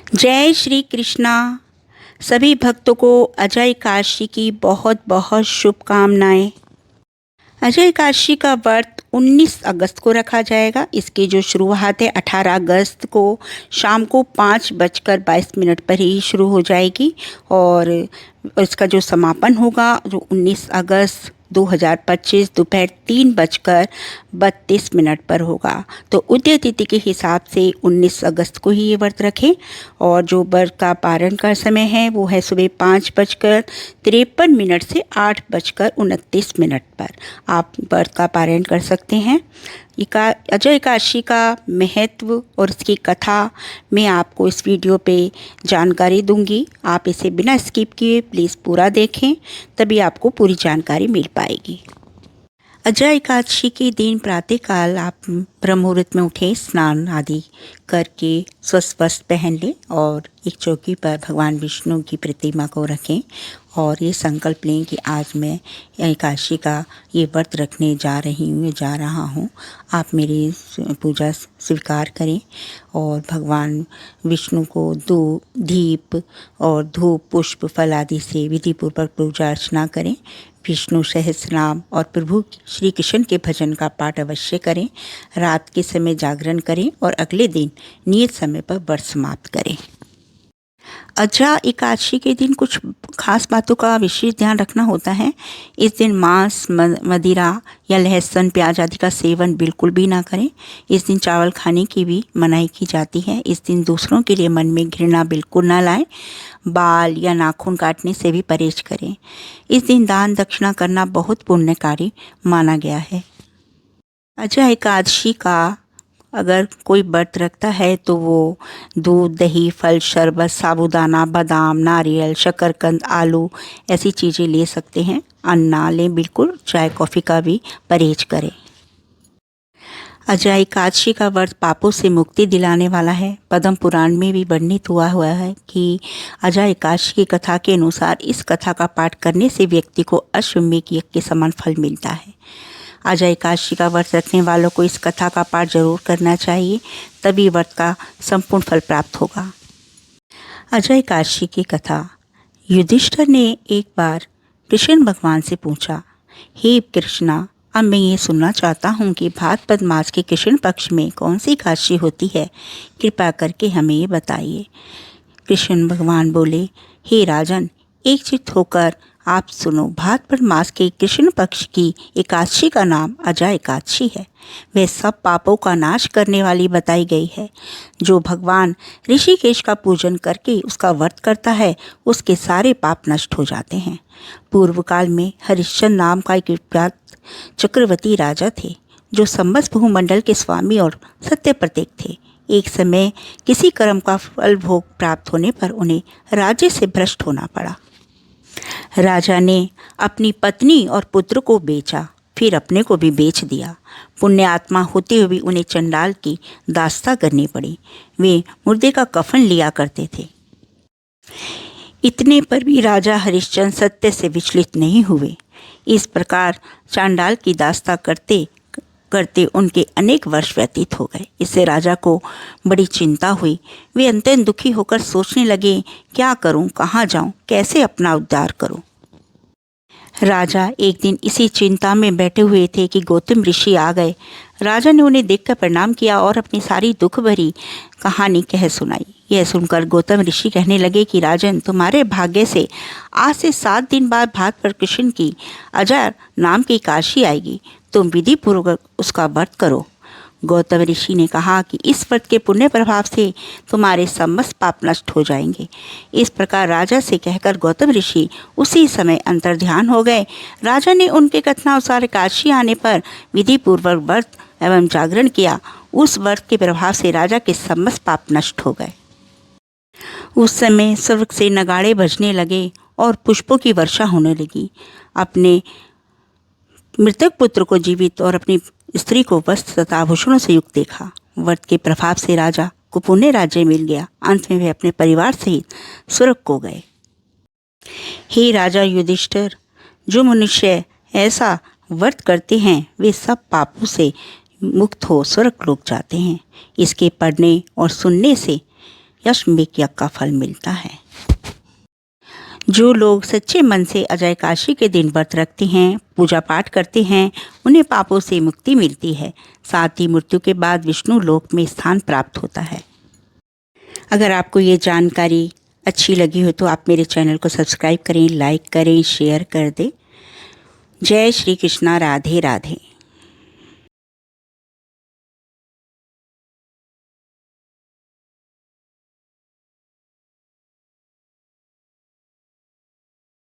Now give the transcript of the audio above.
जय श्री कृष्णा। सभी भक्तों को अजय एकादशी की बहुत बहुत शुभकामनाएं। अजय एकादशी का व्रत 19 अगस्त को रखा जाएगा। इसकी जो शुरुआत है 18 अगस्त को शाम को 5:22 पर ही शुरू हो जाएगी और इसका जो समापन होगा जो 19 अगस्त 2025 दोपहर 3:32 पर होगा। तो उदय तिथि के हिसाब से 19 अगस्त को ही ये व्रत रखें और जो व्रत का पारण का समय है वो है सुबह 5:53 से 8:29 पर आप व्रत का पारण कर सकते हैं। अजय एकादशी का महत्व और इसकी कथा मैं आपको इस वीडियो पे जानकारी दूंगी। आप इसे बिना स्किप किए प्लीज़ पूरा देखें, तभी आपको पूरी जानकारी मिल पाएगी। अजय एकादशी के दिन प्रातःकाल आप ब्रह्म मुहूर्त में उठें, स्नान आदि करके स्वस्थ वस्त्र पहन लें और एक चौकी पर भगवान विष्णु की प्रतिमा को रखें और ये संकल्प लें कि आज मैं एकादशी का ये व्रत रखने जा रहा हूँ। आप मेरी पूजा स्वीकार करें और भगवान विष्णु को दीप और धूप पुष्प फल आदि से विधिपूर्वक पूजा अर्चना करें। विष्णु सहस्रनाम और प्रभु श्री कृष्ण के भजन का पाठ अवश्य करें। रात के समय जागरण करें और अगले दिन नियत समय पर व्रत समाप्त करें। अजय एकादशी के दिन कुछ खास बातों का विशेष ध्यान रखना होता है। इस दिन मांस, मदिरा या लहसुन प्याज आदि का सेवन बिल्कुल भी ना करें। इस दिन चावल खाने की भी मनाही की जाती है। इस दिन दूसरों के लिए मन में घृणा बिल्कुल ना लाएं। बाल या नाखून काटने से भी परहेज करें। इस दिन दान दक्षिणा करना बहुत पुण्यकारी माना गया है। अजय एकादशी का अगर कोई व्रत रखता है तो वो दूध, दही, फल, शरबत, साबूदाना, बादाम, नारियल, शकरकंद, आलू ऐसी चीज़ें ले सकते हैं। अन्न ना लें बिल्कुल। चाय कॉफ़ी का भी परहेज करें। अजय एकादशी का व्रत पापों से मुक्ति दिलाने वाला है। पद्म पुराण में भी वर्णित हुआ है कि अजय एकादशी की कथा के अनुसार इस कथा का पाठ करने से व्यक्ति को अश्वमेध यज्ञ के समान फल मिलता है। अजय एकादशी का व्रत रखने वालों को इस कथा का पाठ जरूर करना चाहिए, तभी व्रत का संपूर्ण फल प्राप्त होगा। अजय एकादशी की कथा। युधिष्ठिर ने एक बार कृष्ण भगवान से पूछा, हे कृष्णा, अब मैं ये सुनना चाहता हूँ कि भाद्रपद मास के कृष्ण पक्ष में कौन सी एकादशी होती है, कृपा करके हमें ये बताइए। कृष्ण भगवान बोले, हे राजन, एकचित्त होकर आप सुनो। भाद्रपद मास के कृष्ण पक्ष की एकादशी का नाम अजय एकादशी है। वह सब पापों का नाश करने वाली बताई गई है। जो भगवान ऋषिकेश का पूजन करके उसका व्रत करता है उसके सारे पाप नष्ट हो जाते हैं। पूर्व काल में हरिश्चंद्र नाम का एक विख्यात चक्रवर्ती राजा थे जो समस्त भूमंडल के स्वामी और सत्य प्रतीक थे। एक समय किसी कर्म का फल भोग प्राप्त होने पर उन्हें राज्य से भ्रष्ट होना पड़ा। राजा ने अपनी पत्नी और पुत्र को बेचा, फिर अपने को भी बेच दिया। पुण्य आत्मा होते हुए उन्हें चंडाल की दास्ता करनी पड़ी। वे मुर्दे का कफन लिया करते थे। इतने पर भी राजा हरिश्चंद्र सत्य से विचलित नहीं हुए। इस प्रकार चांडाल की दास्ता करते करते उनके अनेक वर्ष व्यतीत हो गए। इससे राजा को बड़ी चिंता हुई। वे अत्यंत दुखी होकर सोचने लगे, क्या करूं, कहाँ जाऊं, कैसे अपना उद्धार करूं। राजा एक दिन इसी चिंता में बैठे हुए थे कि गौतम ऋषि आ गए। राजा ने उन्हें देखकर प्रणाम किया और अपनी सारी दुख भरी कहानी कह सुनाई। यह सुनकर गौतम ऋषि कहने लगे कि राजन, तुम्हारे भाग्य से आज से 7 दिन बाद भाद्रपद कृष्ण की अजय नाम की एकादशी आएगी। तुम विधि पूर्वक उसका व्रत करो। गौतम ऋषि ने कहा कि इस व्रत के पुण्य प्रभाव से तुम्हारे समस्त पाप नष्ट हो जाएंगे। इस प्रकार राजा से कहकर गौतम ऋषि उसी समय अंतर्ध्यान हो गए। राजा ने उनके कथनानुसार एकादशी आने पर विधि पूर्वक व्रत एवं जागरण किया। उस व्रत के प्रभाव से राजा के समस्त पाप नष्ट हो गए। उस समय स्वर्ग से नगाड़े बजने लगे और पुष्पों की वर्षा होने लगी। अपने मृतक पुत्र को जीवित और अपनी स्त्री को वस्त्र तथा आभूषणों से युक्त देखा। व्रत के प्रभाव से राजा को पुण्य राज्य मिल गया। अंत में वे अपने परिवार सहित स्वर्ग को गए। हे राजा युधिष्ठिर, जो मनुष्य ऐसा व्रत करते हैं वे सब पापों से मुक्त हो स्वर्ग लोक जाते हैं। इसके पढ़ने और सुनने से अश्वमेध यज्ञ का फल मिलता है। जो लोग सच्चे मन से अजय एकादशी के दिन व्रत रखते हैं, पूजा पाठ करते हैं, उन्हें पापों से मुक्ति मिलती है। साथ ही मृत्यु के बाद विष्णु लोक में स्थान प्राप्त होता है। अगर आपको ये जानकारी अच्छी लगी हो तो आप मेरे चैनल को सब्सक्राइब करें, लाइक करें, शेयर कर दें। जय श्री कृष्णा, राधे राधे।